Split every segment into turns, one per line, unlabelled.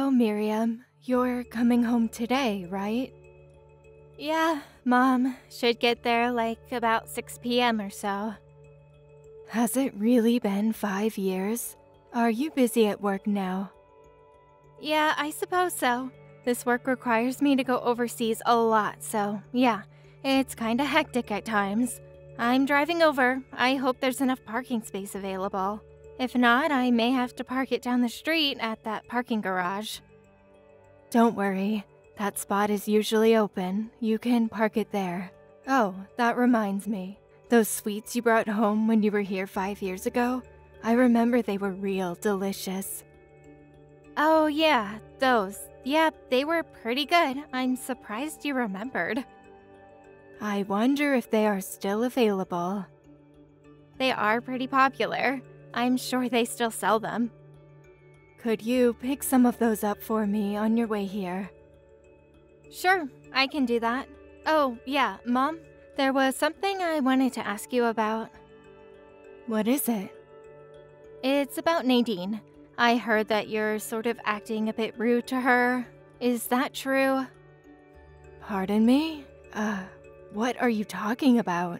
So, Miriam, you're coming home today, right? Yeah, Mom. Should get there like about 6 p.m. or so. Has it really been 5 years? Are you busy at work now? Yeah, I suppose so. This work requires me to go overseas a lot, so yeah, it's kinda hectic at times. I'm driving over. I hope there's enough parking space available. If not, I may have to park it down the street at that parking garage. Don't worry. That spot is usually open. You can park it there. Oh, that reminds me. Those sweets you brought home when you were here 5 years ago? I remember they were real delicious. Oh yeah, those. Yeah, they were pretty good. I'm surprised you remembered. I wonder if they are still available. They are pretty popular. I'm sure they still sell them. Could you pick some of those up for me on your way here? Sure, I can do that. Oh, yeah, Mom, there was something I wanted to ask you about. What is it? It's about Nadine. I heard that you're sort of acting a bit rude to her. Is that true? Pardon me? What are you talking about?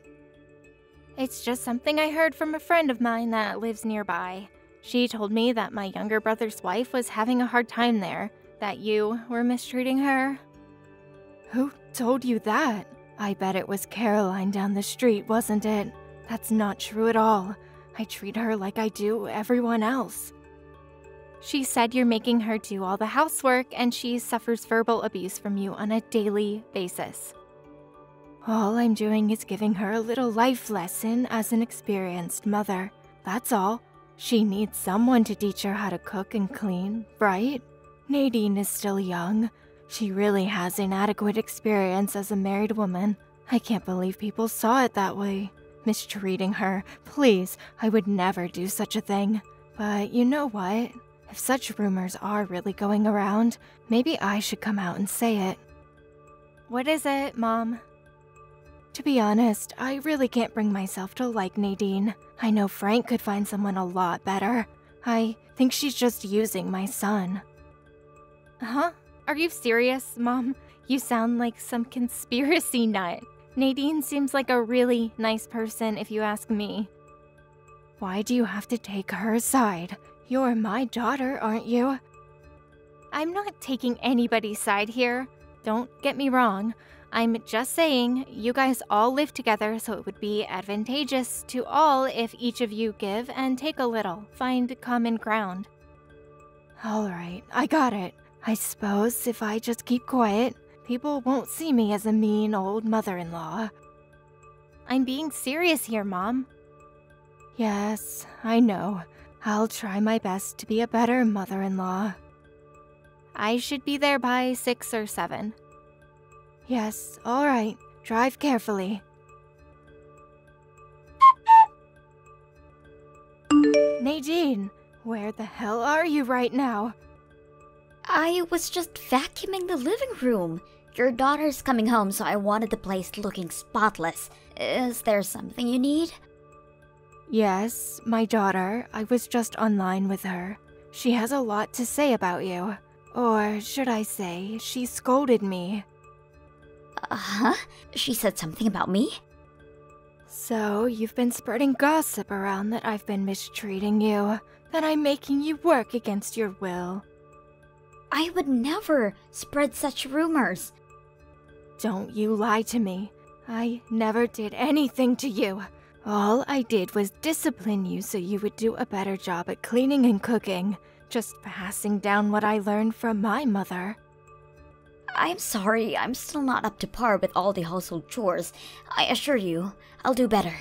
It's just something I heard from a friend of mine that lives nearby. She told me that my younger brother's wife was having a hard time there, that you were mistreating her. Who told you that? I bet it was Caroline down the street, wasn't it? That's not true at all. I treat her like I do everyone else. She said you're making her do all the housework and she suffers verbal abuse from you on a daily basis. All I'm doing is giving her a little life lesson as an experienced mother. That's all. She needs someone to teach her how to cook and clean, right? Nadine is still young. She really has inadequate experience as a married woman. I can't believe people saw it that way. Mistreating her. Please, I would never do such a thing. But you know what? If such rumors are really going around, maybe I should come out and say it. What is it, Mom? To be honest, I really can't bring myself to like Nadine. I know Frank could find someone a lot better. I think she's just using my son. Huh? Are you serious, Mom? You sound like some conspiracy nut. Nadine seems like a really nice person if you ask me. Why do you have to take her side? You're my daughter, aren't you? I'm not taking anybody's side here. Don't get me wrong. I'm just saying, you guys all live together, so it would be advantageous to all if each of you give and take a little, find common ground. Alright, I got it. I suppose if I just keep quiet, people won't see me as a mean old mother-in-law. I'm being serious here, Mom. Yes, I know. I'll try my best to be a better mother-in-law. I should be there by 6 or 7. Yes, all right. Drive carefully. Nadine, where the hell are you right now?
I was just vacuuming the living room. Your daughter's coming home, so I wanted the place looking spotless. Is there something you need?
Yes, my daughter. I was just online with her. She has a lot to say about you. Or should I say, she scolded me.
Uh-huh? She said something about me?
So, you've been spreading gossip around that I've been mistreating you, that I'm making you work against your will.
I would never spread such rumors.
Don't you lie to me. I never did anything to you. All I did was discipline you so you would do a better job at cleaning and cooking, just passing down what I learned from my mother.
I'm sorry, I'm still not up to par with all the household chores. I assure you, I'll do better.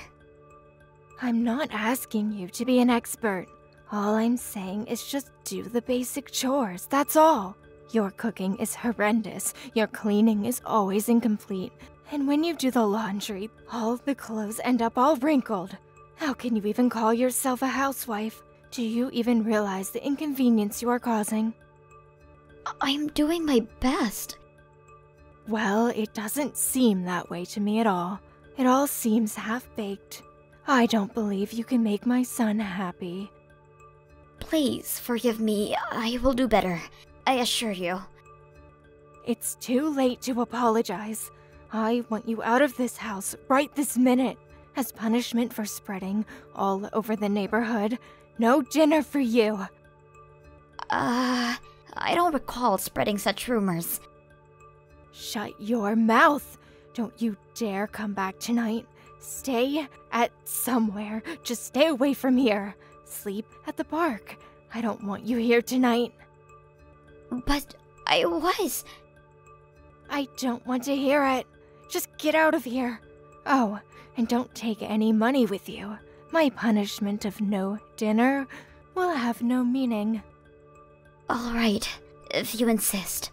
I'm not asking you to be an expert. All I'm saying is just do the basic chores, that's all. Your cooking is horrendous, your cleaning is always incomplete, and when you do the laundry, all the clothes end up all wrinkled. How can you even call yourself a housewife? Do you even realize the inconvenience you are causing?
I'm doing my best.
Well, it doesn't seem that way to me at all. It all seems half-baked. I don't believe you can make my son happy.
Please forgive me. I will do better. I assure you.
It's too late to apologize. I want you out of this house right this minute. As punishment for spreading all over the neighborhood, no dinner for you.
I don't recall spreading such rumors.
Shut your mouth. Don't you dare come back tonight. Stay at somewhere. Just stay away from here. Sleep at the park. I don't want you here tonight.
But I was.
I don't want to hear it. Just get out of here. Oh, and don't take any money with you. My punishment of no dinner will have no meaning.
All right, if you insist.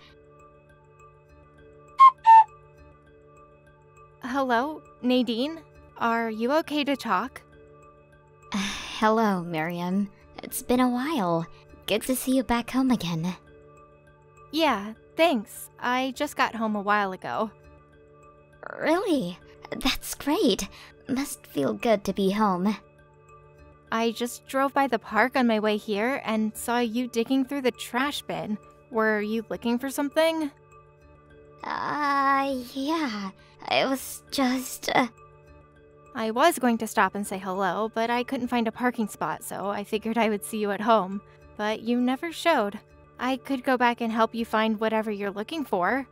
Hello, Nadine? Are you okay to talk?
Hello, Miriam. It's been a while. Good to see you back home again.
Yeah, thanks. I just got home a while ago.
Really? That's great. Must feel good to be home.
I just drove by the park on my way here and saw you digging through the trash bin. Were you looking for something?
Yeah. It was just,
I was going to stop and say hello, but I couldn't find a parking spot, so I figured I would see you at home. But you never showed. I could go back and help you find whatever you're looking for.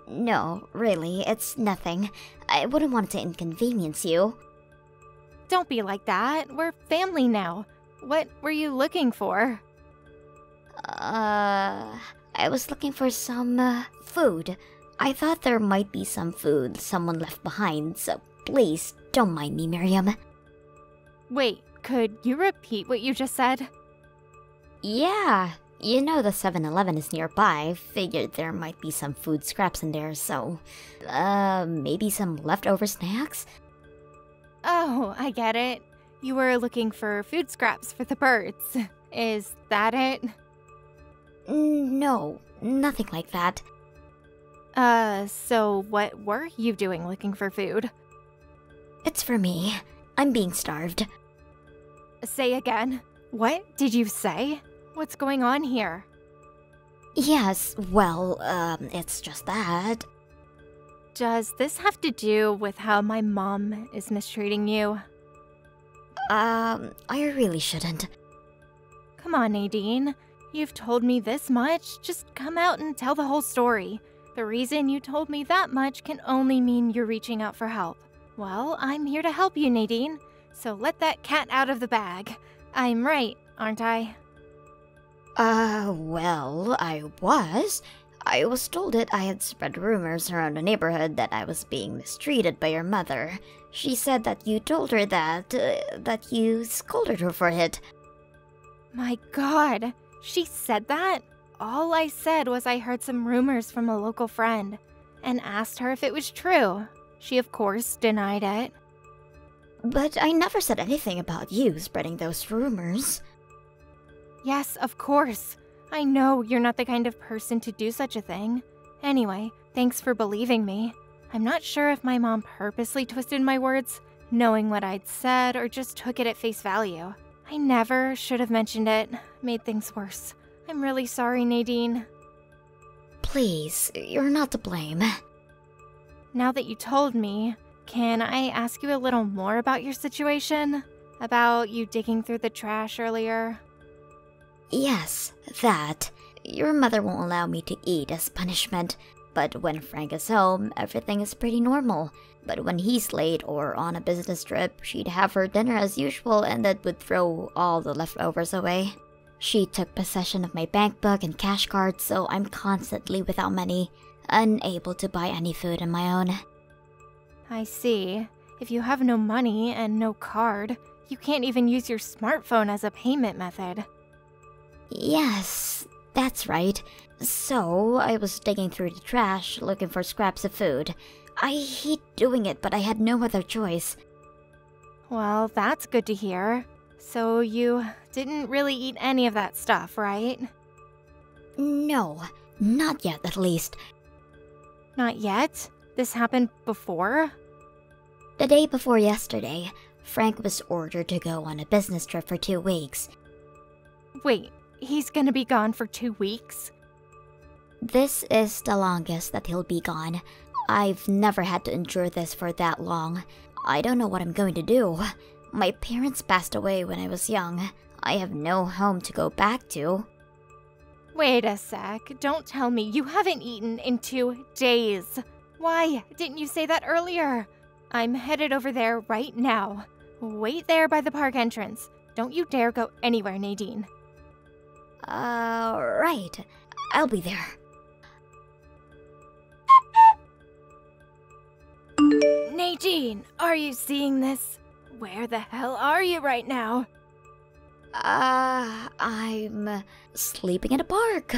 No, really, it's nothing. I wouldn't want to inconvenience you.
Don't be like that. We're family now. What were you looking for?
I was looking for some, food. I thought there might be some food someone left behind, so please, don't mind me, Miriam.
Wait, could you repeat what you just said?
Yeah, you know the 7-Eleven is nearby. Figured there might be some food scraps in there, so... maybe some leftover snacks?
Oh, I get it. You were looking for food scraps for the birds. Is that it?
No, nothing like that.
So what were you doing looking for food?
It's for me. I'm being starved.
Say again. What did you say? What's going on here?
Yes, well, it's just that.
Does this have to do with how my mom is mistreating you?
I really shouldn't.
Come on, Nadine. You've told me this much. Just come out and tell the whole story. The reason you told me that much can only mean you're reaching out for help. Well, I'm here to help you, Nadine. So let that cat out of the bag. I'm right, aren't I?
Well, I was. I was told that I had spread rumors around the neighborhood that I was being mistreated by your mother. She said that you told her that you scolded her for it.
My God, she said that? All I said was I heard some rumors from a local friend and asked her if it was true. She, of course, denied it.
But I never said anything about you spreading those rumors.
Yes, of course. I know you're not the kind of person to do such a thing. Anyway, thanks for believing me. I'm not sure if my mom purposely twisted my words, knowing what I'd said, or just took it at face value. I never should have mentioned it. Made things worse. I'm really sorry, Nadine.
Please, you're not to blame.
Now that you told me, can I ask you a little more about your situation? About you digging through the trash earlier?
Yes, that. Your mother won't allow me to eat as punishment, but when Frank is home, everything is pretty normal. But when he's late or on a business trip, she'd have her dinner as usual and then would throw all the leftovers away. She took possession of my bank book and cash card, so I'm constantly without money, unable to buy any food on my own.
I see. If you have no money and no card, you can't even use your smartphone as a payment method.
Yes, that's right. So, I was digging through the trash, looking for scraps of food. I hate doing it, but I had no other choice.
Well, that's good to hear. So you didn't really eat any of that stuff, right?
No, not yet at least.
Not yet? This happened before?
The day before yesterday, Frank was ordered to go on a business trip for 2 weeks.
Wait, he's gonna be gone for 2 weeks?
This is the longest that he'll be gone. I've never had to endure this for that long. I don't know what I'm going to do. My parents passed away when I was young. I have no home to go back to.
Wait a sec. Don't tell me you haven't eaten in 2 days. Why didn't you say that earlier? I'm headed over there right now. Wait there by the park entrance. Don't you dare go anywhere, Nadine.
Right. I'll be there.
Nadine, are you seeing this? Where the hell are you right now?
I'm sleeping in a park.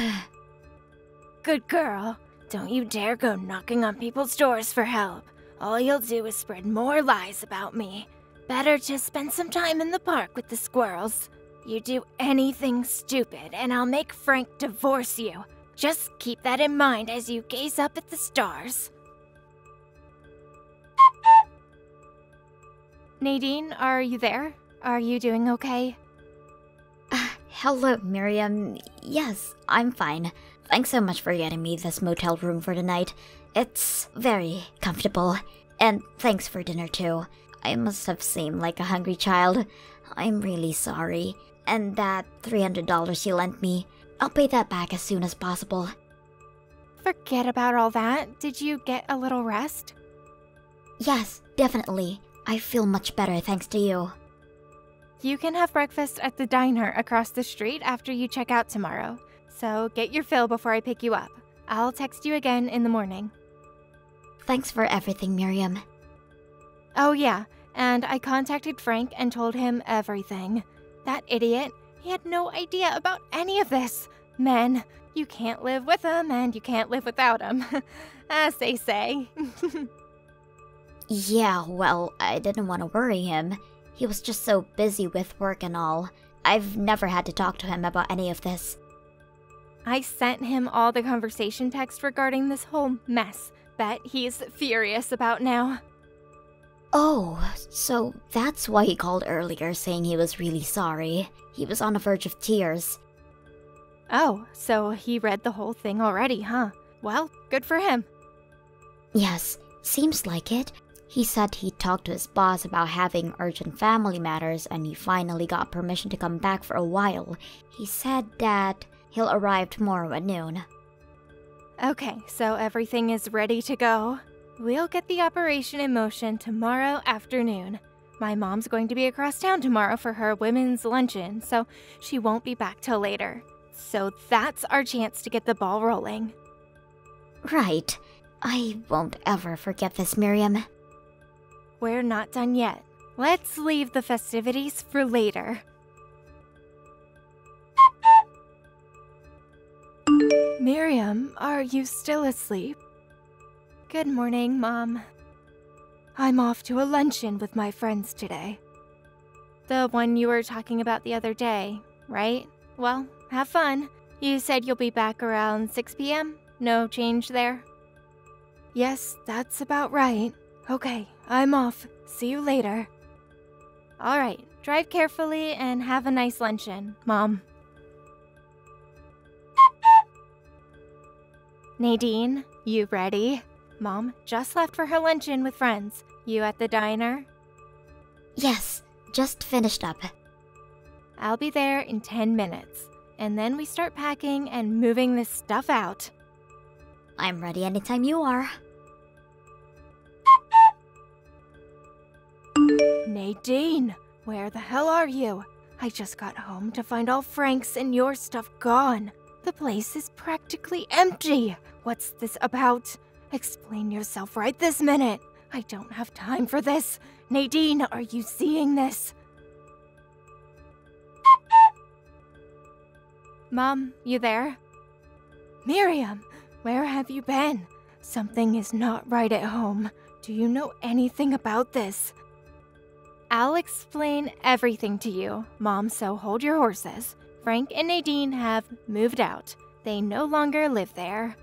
Good girl. Don't you dare go knocking on people's doors for help. All you'll do is spread more lies about me. Better just spend some time in the park with the squirrels. You do anything stupid and I'll make Frank divorce you. Just keep that in mind as you gaze up at the stars. Nadine, are you there? Are you doing okay?
Hello, Miriam. Yes, I'm fine. Thanks so much for getting me this motel room for the night. It's very comfortable. And thanks for dinner too. I must have seemed like a hungry child. I'm really sorry. And that $300 you lent me, I'll pay that back as soon as possible.
Forget about all that. Did you get a little rest?
Yes, definitely. I feel much better thanks to you.
You can have breakfast at the diner across the street after you check out tomorrow. So get your fill before I pick you up. I'll text you again in the morning.
Thanks for everything, Miriam.
Oh yeah, and I contacted Frank and told him everything. That idiot, he had no idea about any of this. Men, you can't live with them and you can't live without them, as they say.
Yeah, well, I didn't want to worry him. He was just so busy with work and all. I've never had to talk to him about any of this.
I sent him all the conversation text regarding this whole mess that he's furious about now.
Oh, so that's why he called earlier saying he was really sorry. He was on the verge of tears.
Oh, so he read the whole thing already, huh? Well, good for him.
Yes, seems like it. He said he talked to his boss about having urgent family matters and he finally got permission to come back for a while. He said that he'll arrive tomorrow at noon.
Okay, so everything is ready to go. We'll get the operation in motion tomorrow afternoon. My mom's going to be across town tomorrow for her women's luncheon, so she won't be back till later. So that's our chance to get the ball rolling.
Right. I won't ever forget this, Miriam.
We're not done yet. Let's leave the festivities for later. Miriam, are you still asleep? Good morning, Mom. I'm off to a luncheon with my friends today. The one you were talking about the other day, right? Well, have fun. You said you'll be back around 6 p.m.? No change there? Yes, that's about right. Okay, I'm off. See you later. Alright, drive carefully and have a nice luncheon, Mom. Nadine, you ready? Mom just left for her luncheon with friends. You at the diner?
Yes, just finished up.
I'll be there in 10 minutes. And then we start packing and moving this stuff out.
I'm ready anytime you are.
Nadine, where the hell are you? I just got home to find all Frank's and your stuff gone. The place is practically empty. What's this about? Explain yourself right this minute. I don't have time for this. Nadine, are you seeing this? Mom, you there? Miriam, where have you been? Something is not right at home. Do you know anything about this? I'll explain everything to you, Mom, so hold your horses. Frank and Nadine have moved out. They no longer live there.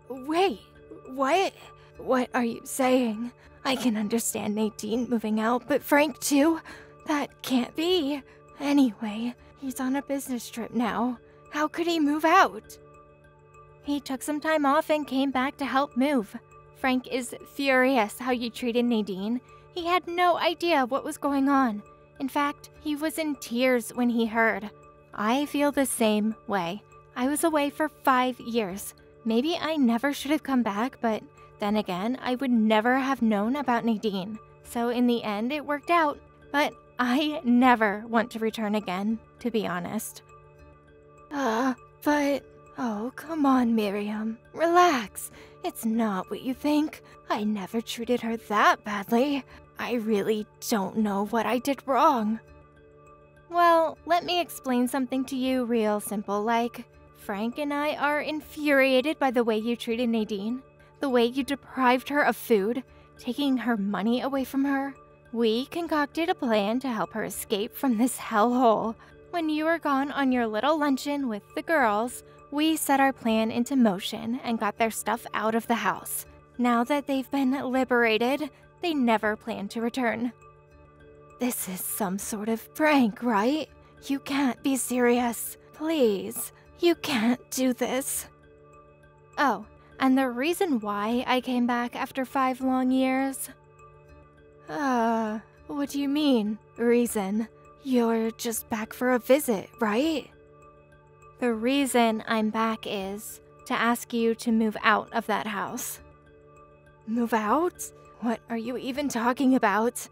Wait, what? What are you saying? I can understand Nadine moving out, but Frank too? That can't be. Anyway, He's on a business trip now. How could he move out? He took some time off and came back to help move. Frank is furious how you treated Nadine. He had no idea what was going on. In fact, he was in tears when he heard. I feel the same way. I was away for 5 years. Maybe I never should have come back, but then again, I would never have known about Nadine. So in the end, it worked out. But I never want to return again, to be honest. Oh, come on, Miriam. Relax. It's not what you think. I never treated her that badly. I really don't know what I did wrong. Well, let me explain something to you real simple, like Frank and I are infuriated by the way you treated Nadine, the way you deprived her of food, taking her money away from her. We concocted a plan to help her escape from this hellhole. When you were gone on your little luncheon with the girls, we set our plan into motion and got their stuff out of the house. Now that they've been liberated, they never plan to return. This is some sort of prank, right? You can't be serious. Please, you can't do this. Oh, and the reason why I came back after 5 long years? What do you mean, reason? You're just back for a visit, right? The reason I'm back is to ask you to move out of that house. Move out? What are you even talking about?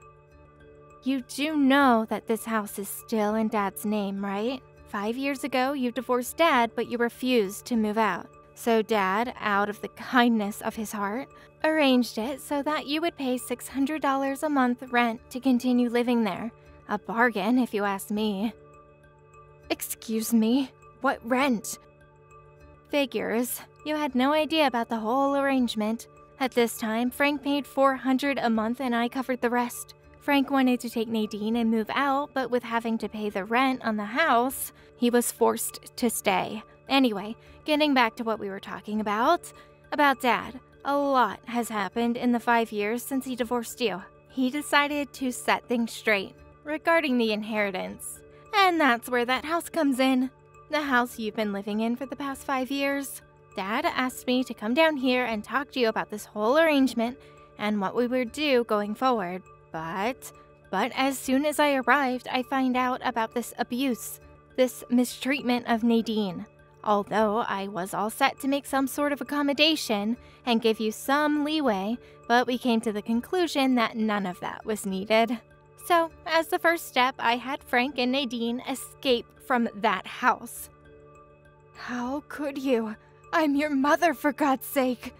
You do know that this house is still in Dad's name, right? 5 years ago, you divorced Dad, but you refused to move out. So Dad, out of the kindness of his heart, arranged it so that you would pay $600 a month rent to continue living there. A bargain, if you ask me. Excuse me? What rent? Figures. You had no idea about the whole arrangement. At this time, Frank paid $400 a month and I covered the rest. Frank wanted to take Nadine and move out, but with having to pay the rent on the house, he was forced to stay. Anyway, getting back to what we were talking about Dad. A lot has happened in the 5 years since he divorced you. He decided to set things straight regarding the inheritance. And that's where that house comes in. The house you've been living in for the past 5 years. Dad asked me to come down here and talk to you about this whole arrangement and what we would do going forward. But as soon as I arrived, I find out about this abuse, this mistreatment of Nadine. Although I was all set to make some sort of accommodation and give you some leeway, but we came to the conclusion that none of that was needed. So, as the first step, I had Frank and Nadine escape from that house. How could you? I'm your mother, for God's sake.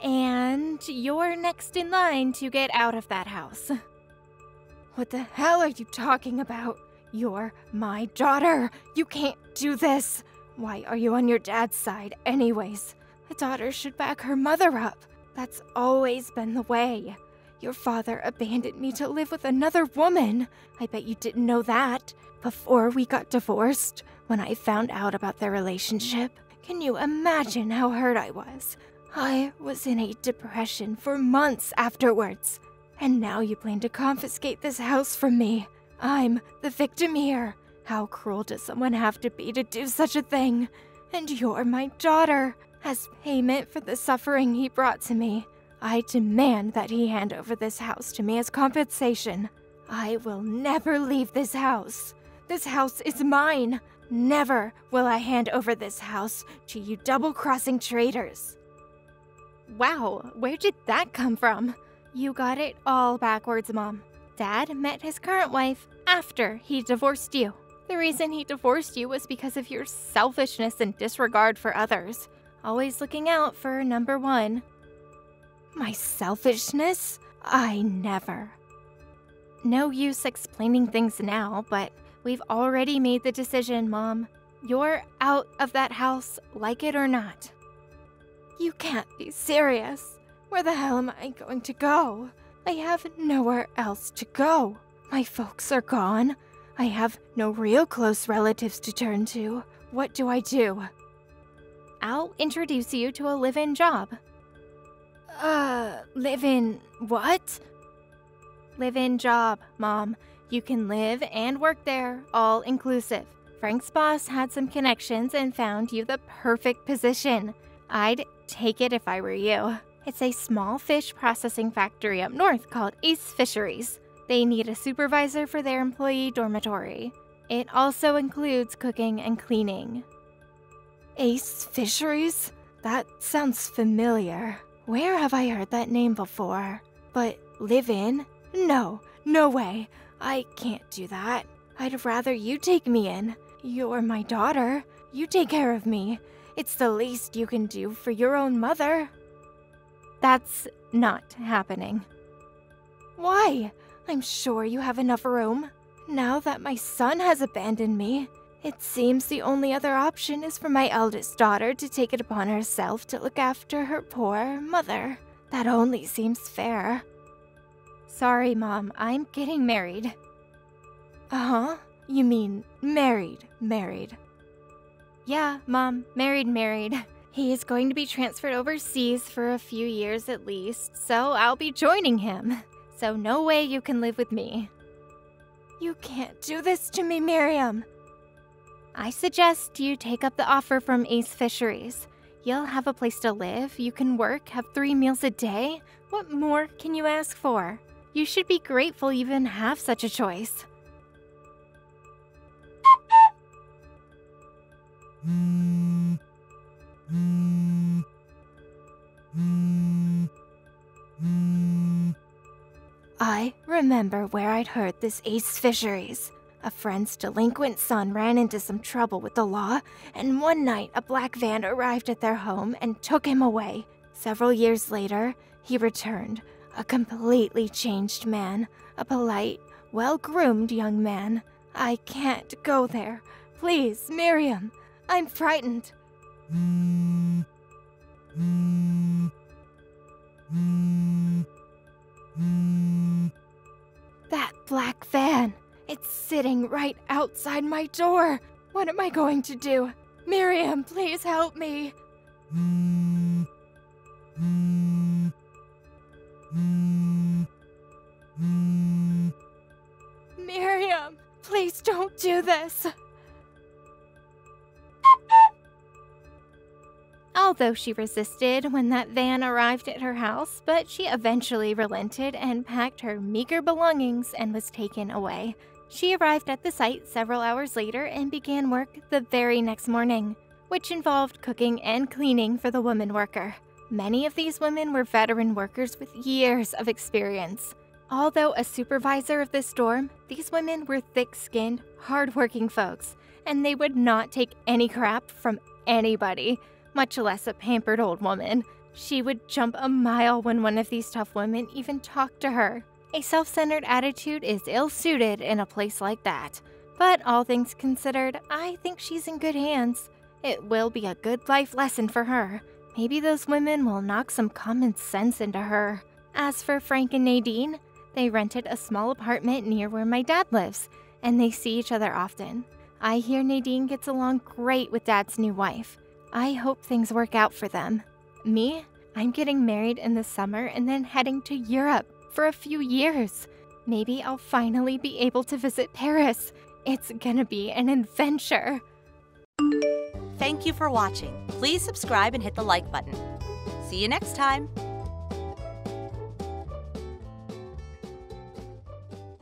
And you're next in line to get out of that house. What the hell are you talking about? You're my daughter. You can't do this. Why are you on your dad's side anyways? A daughter should back her mother up. That's always been the way. Your father abandoned me to live with another woman. I bet you didn't know that. Before we got divorced, when I found out about their relationship, can you imagine how hurt I was? I was in a depression for months afterwards. And now you plan to confiscate this house from me. I'm the victim here. How cruel does someone have to be to do such a thing? And you're my daughter. As payment for the suffering he brought to me, I demand that he hand over this house to me as compensation. I will never leave this house. This house is mine. Never will I hand over this house to you double-crossing traitors. Wow, where did that come from? You got it all backwards, Mom. Dad met his current wife after he divorced you. The reason he divorced you was because of your selfishness and disregard for others. Always looking out for number one. My selfishness? I never. No use explaining things now, but we've already made the decision, Mom. You're out of that house, like it or not. You can't be serious. Where the hell am I going to go? I have nowhere else to go. My folks are gone. I have no real close relatives to turn to. What do I do? I'll introduce you to a live-in job. Live-in what? Live-in job, Mom. You can live and work there, all inclusive. Frank's boss had some connections and found you the perfect position. I'd take it if I were you. It's a small fish processing factory up north called Ace Fisheries. They need a supervisor for their employee dormitory. It also includes cooking and cleaning. Ace Fisheries? That sounds familiar. Where have I heard that name before? But live in? No way. I can't do that. I'd rather you take me in. You're my daughter. You take care of me. It's the least you can do for your own mother. That's not happening. Why? I'm sure you have enough room. Now that my son has abandoned me, it seems the only other option is for my eldest daughter to take it upon herself to look after her poor mother. That only seems fair. Sorry, Mom, I'm getting married. Uh-huh? You mean married. Yeah, Mom, married. He is going to be transferred overseas for a few years at least, so I'll be joining him. So no way you can live with me. You can't do this to me, Miriam. I suggest you take up the offer from Ace Fisheries. You'll have a place to live, you can work, have 3 meals a day. What more can you ask for? You should be grateful you even have such a choice. I remember where I'd heard this Ace Fisheries. A friend's delinquent son ran into some trouble with the law, and one night a black van arrived at their home and took him away. Several years later, he returned, a completely changed man, a polite, well-groomed young man. I can't go there. Please, Miriam, I'm frightened. That black van. It's sitting right outside my door. What am I going to do? Miriam, please help me. Miriam, please don't do this. Although she resisted when that van arrived at her house, but she eventually relented and packed her meager belongings and was taken away. She arrived at the site several hours later and began work the very next morning, which involved cooking and cleaning for the woman worker. Many of these women were veteran workers with years of experience. Although a supervisor of this dorm, these women were thick-skinned, hard-working folks, and they would not take any crap from anybody, much less a pampered old woman. She would jump a mile when one of these tough women even talked to her. A self-centered attitude is ill-suited in a place like that. But all things considered, I think she's in good hands. It will be a good life lesson for her. Maybe those women will knock some common sense into her. As for Frank and Nadine, they rented a small apartment near where my dad lives, and they see each other often. I hear Nadine gets along great with Dad's new wife. I hope things work out for them. Me? I'm getting married in the summer and then heading to Europe for a few years. Maybe I'll finally be able to visit Paris. It's gonna be an adventure.
Thank you for watching. Please subscribe and hit the like button. See you next time.